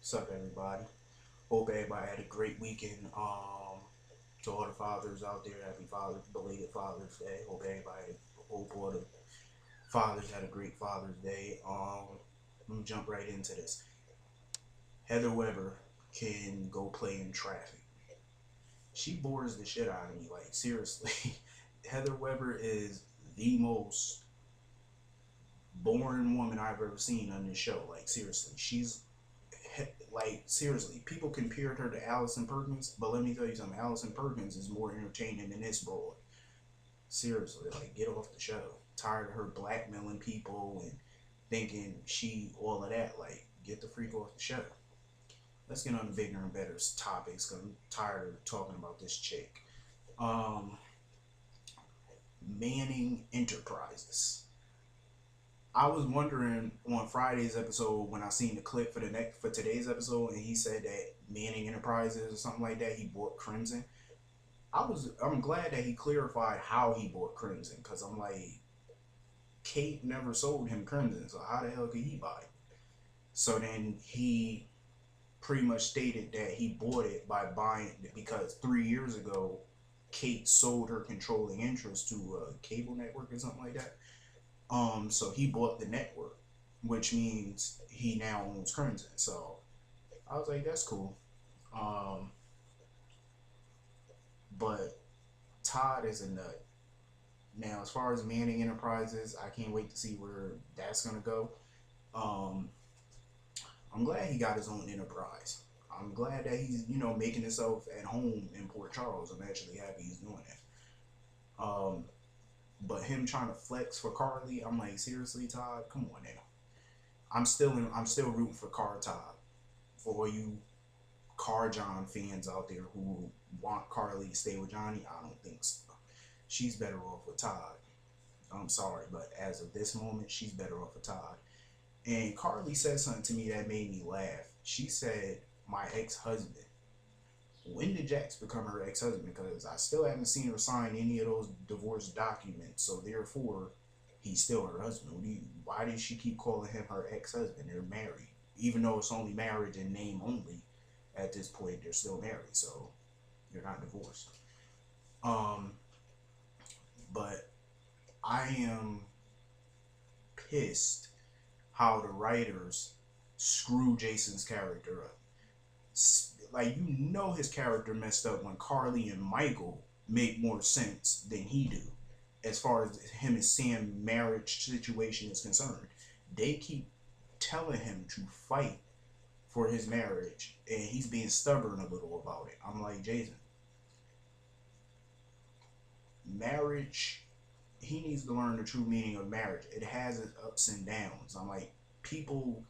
What's up, everybody? Hope everybody had a great weekend. To all the fathers out there, happy belated Father's Day. Hope all the fathers had a great Father's Day. Let me jump right into this. Heather Weber can go play in traffic. She bores the shit out of me. Like seriously, Heather Weber is the most boring woman I've ever seen on this show. Like seriously, she's like seriously, people compared her to Allison Perkins, but let me tell you something. Allison Perkins is more entertaining than this broad. Seriously, like get off the show. Tired of her blackmailing people and thinking she all of that. Like get the freak off the show. Let's get on the bigger and better topics. Cause I'm tired of talking about this chick. Um, Manning Enterprises. I was wondering on Friday's episode when I seen the clip for today's episode, and he said that Manning Enterprises or something like that he bought Crimson. I'm glad that he clarified how he bought Crimson because I'm like Kate never sold him Crimson, so how the hell could he buy it? So then he pretty much stated that he bought it by buying because 3 years ago Kate sold her controlling interest to a cable network or something like that. So he bought the network, which means he now owns Crimson. So I was like, that's cool. Um, but Todd is a nut. Now, as far as Manning Enterprises, I can't wait to see where that's gonna go. Um, I'm glad he got his own enterprise. I'm glad that he's making himself at home in Port Charles. I'm actually happy he's doing that. But him trying to flex for Carly, I'm like, seriously, Todd, come on now. I'm still rooting for Car Todd. For all you Car John fans out there who want Carly to stay with Johnny, I don't think so. She's better off with Todd. I'm sorry, but as of this moment, she's better off with Todd. And Carly said something to me that made me laugh. She said, "My ex-husband." When did Jax become her ex-husband? Because I still haven't seen her sign any of those divorce documents. So therefore, he's still her husband. Why did she keep calling him her ex-husband? They're married, even though it's only marriage in name only. At this point, they're still married, so they're not divorced. Um, but I am pissed how the writers screw Jason's character up. Like his character messed up when Carly and Michael make more sense than he do, as far as him and Sam marriage situation is concerned. They keep telling him to fight for his marriage, and he's being stubborn a little about it. I'm like, Jason, marriage. He needs to learn the true meaning of marriage. It has its ups and downs. I'm like, people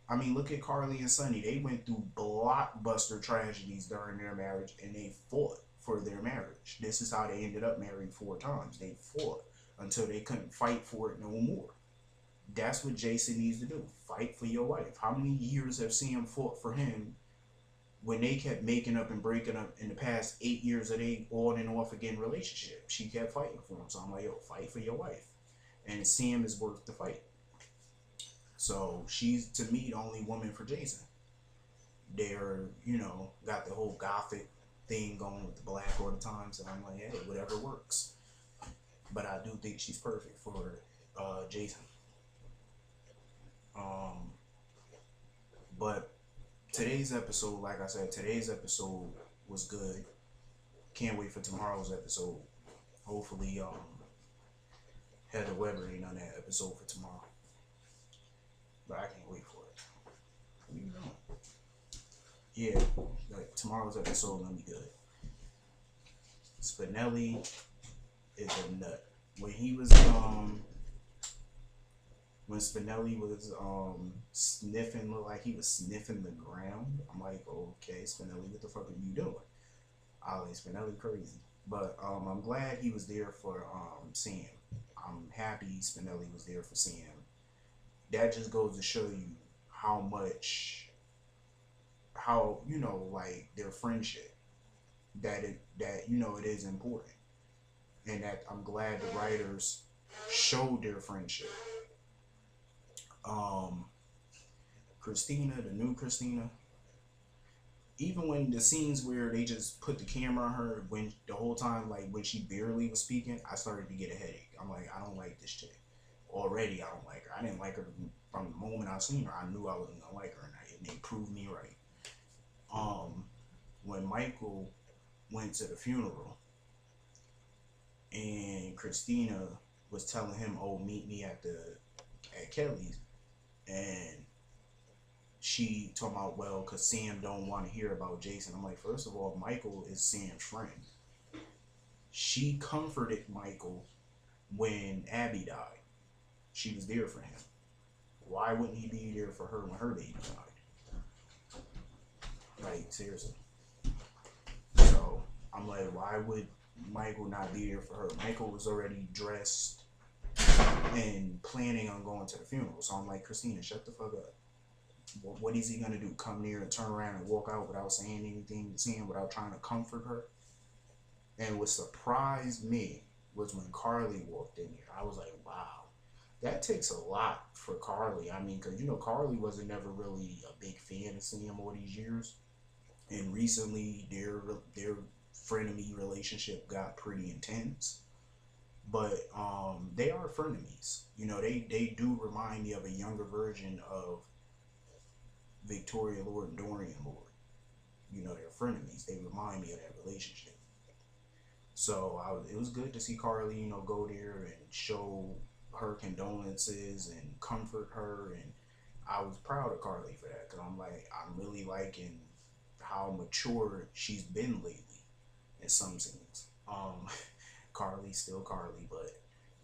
I mean, look at Carly and Sonny. They went through blockbuster tragedies during their marriage, and they fought for their marriage. This is how they ended up married 4 times. They fought until they couldn't fight for it no more. That's what Jason needs to do. Fight for your wife. How many years have Sam fought for him when they kept making up and breaking up in the past 8 years of they on and off again relationship? She kept fighting for him. So I'm like, yo, fight for your wife. And Sam is worth the fight. So she's to me the only woman for Jason. They're, got the whole gothic thing going with the black all the time. So I'm like, hey, whatever works. But I do think she's perfect for Jason. Um, but today's episode, like I said, today's episode was good. Can't wait for tomorrow's episode. Hopefully, Heather Weber ain't on that episode for tomorrow. But I can't wait for it. What are you doing? Yeah, like tomorrow's episode gonna be good. Spinelli is a nut. When he was when Spinelli was sniffing, looked like he was sniffing the ground. I'm like, okay, Spinelli, what the fuck are you doing? I like Spinelli crazy. But I'm glad he was there for Sam. I'm happy Spinelli was there for Sam. That just goes to show you how much like their friendship that it is important, and that I'm glad the writers showed their friendship. um Christina, the new Christina, even when the scenes where they just put the camera on her, when the whole time, like when she barely was speaking, I started to get a headache. I'm like, I don't like this chick. Already, I don't like her. I didn't like her from the moment I seen her. I knew I wasn't gonna like her, and they proved me right. Um, when Michael went to the funeral and Christina was telling him, "Oh, meet me at Kelly's," and she talking about, well, because Sam don't want to hear about Jason. I'm like, first of all, Michael is Sam's friend. She comforted Michael when Abby died. She was there for him. Why wouldn't he be there for her when her baby died? Like, seriously. So I'm like, why would Michael not be there for her? Michael was already dressed and planning on going to the funeral. So I'm like, Christina, shut the fuck up. What is he gonna do? Come near and turn around and walk out without saying anything to Sam, without trying to comfort her? And what surprised me was when Carly walked in here. I was like, wow, that takes a lot for Carly. I mean, because Carly wasn't never really a big fan of Sam all these years, and recently their frenemy relationship got pretty intense. But they are frenemies. They do remind me of a younger version of Victoria Lord and Dorian Lord. They're frenemies. They remind me of that relationship. So it was good to see Carly, go there and show her condolences and comfort her. And I was proud of Carly for that, because I'm like, I'm really liking how mature she's been lately in some scenes. Carly's still Carly, but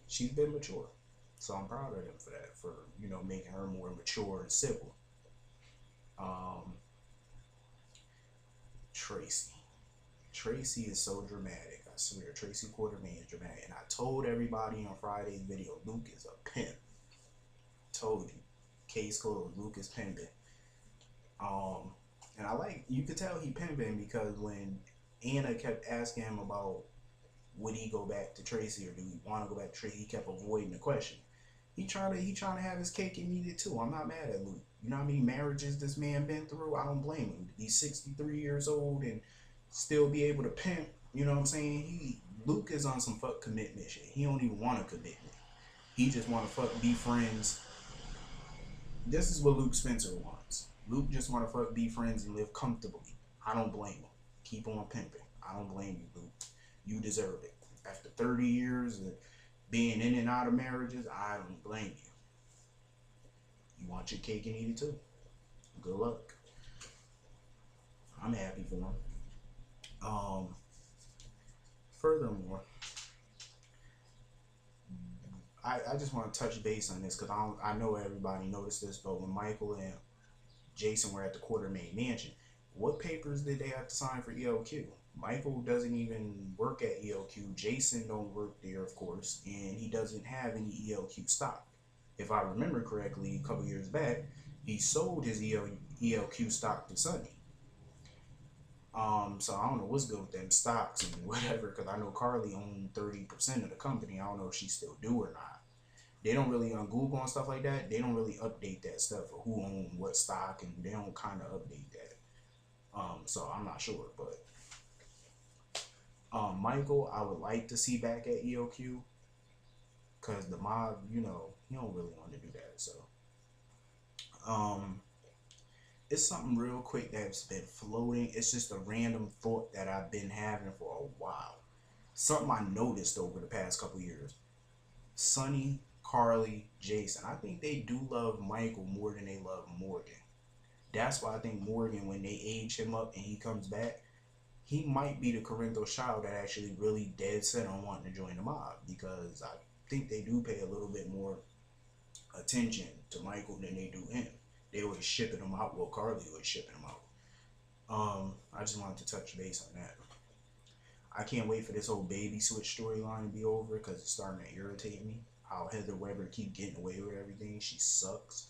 she's been mature. So I'm proud of them for that, for, making her more mature and civil. Tracy. Tracy is so dramatic. I swear, Tracy Quartermain is dramatic. And I told everybody on Friday's video, Luke is a pimp. Told you. Case closed. Luke is pimping. And you could tell he pimping, because when Anna kept asking him about would he go back to Tracy or do he want to go back to Tracy, he kept avoiding the question. He trying to have his cake and eat it too. I'm not mad at Luke. You know how many marriages this man been through? I don't blame him. To be 63 years old and still be able to pimp, you know what I'm saying? Luke is on some fuck commitment shit. He don't even want a commitment. He just want to fuck, be friends. This is what Luke Spencer wants. Luke just want to fuck, be friends, and live comfortably. I don't blame him. Keep on pimping. I don't blame you, Luke. You deserve it. After 30 years of being in and out of marriages, I don't blame you. You want your cake and eat it too. Good luck. I'm happy for him. Furthermore, I just want to touch base on this, because I know everybody noticed this, but when Michael and Jason were at the Quartermain mansion, what papers did they have to sign for ELQ? Michael doesn't even work at ELQ. Jason don't work there, of course, and he doesn't have any ELQ stock. If I remember correctly, a couple years back, he sold his ELQ stock to Sonny. So I don't know what's good with them stocks and whatever, because I know Carly owned 30% of the company. I don't know if she still do or not. They don't really, on Google and stuff like that, they don't really update that stuff for who owned what stock, and they don't kind of update that. So I'm not sure, but Michael, I would like to see back at ELQ, because the mob, he don't really want to do that. So it's something real quick that's been floating. It's just a random thought that I've been having for a while. Something I noticed over the past couple years. Sonny, Carly, Jason, I think they do love Michael more than they love Morgan. That's why I think Morgan, when they age him up and he comes back, he might be the Corinthos child that actually really dead set on wanting to join the mob, because I think they do pay a little bit more attention to Michael than they do him. They always shipping him out. Well, Carly was shipping him out. I just wanted to touch base on that. I can't wait for this whole baby switch storyline to be over, because it's starting to irritate me. How Heather Weber keep getting away with everything. She sucks.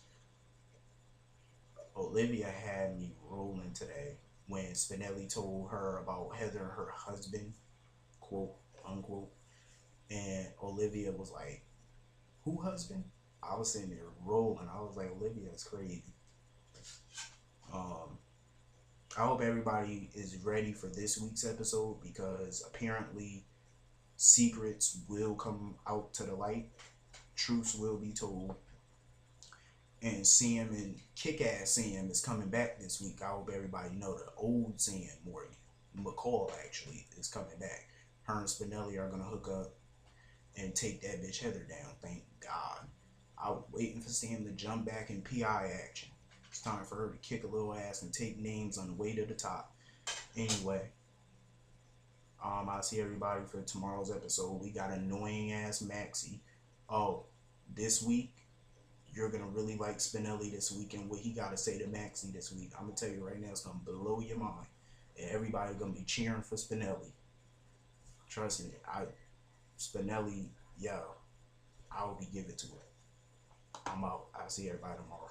Olivia had me rolling today when Spinelli told her about Heather and her husband, quote unquote, and Olivia was like, "Who husband?" I was sitting there rolling. I was like, Olivia is crazy. I hope everybody is ready for this week's episode because apparently secrets will come out to the light, truths will be told, and Sam and Kick-Ass Sam is coming back this week. I hope everybody know the old Sam Morgan McCall actually is coming back. Her and Spinelli are gonna hook up and take that bitch Heather down. Thank God. I was waiting for Sam to jump back in PI action. It's time for her to kick a little ass and take names on the way to the top. Anyway, I'll see everybody for tomorrow's episode. We got annoying ass Maxie. Oh, this week you're gonna really like Spinelli this week and what he gotta say to Maxie this week. I'm gonna tell you right now, it's gonna blow your mind. And everybody's gonna be cheering for Spinelli. Trust me, Spinelli, yo, I will be giving to it. I'm out. I'll see everybody tomorrow.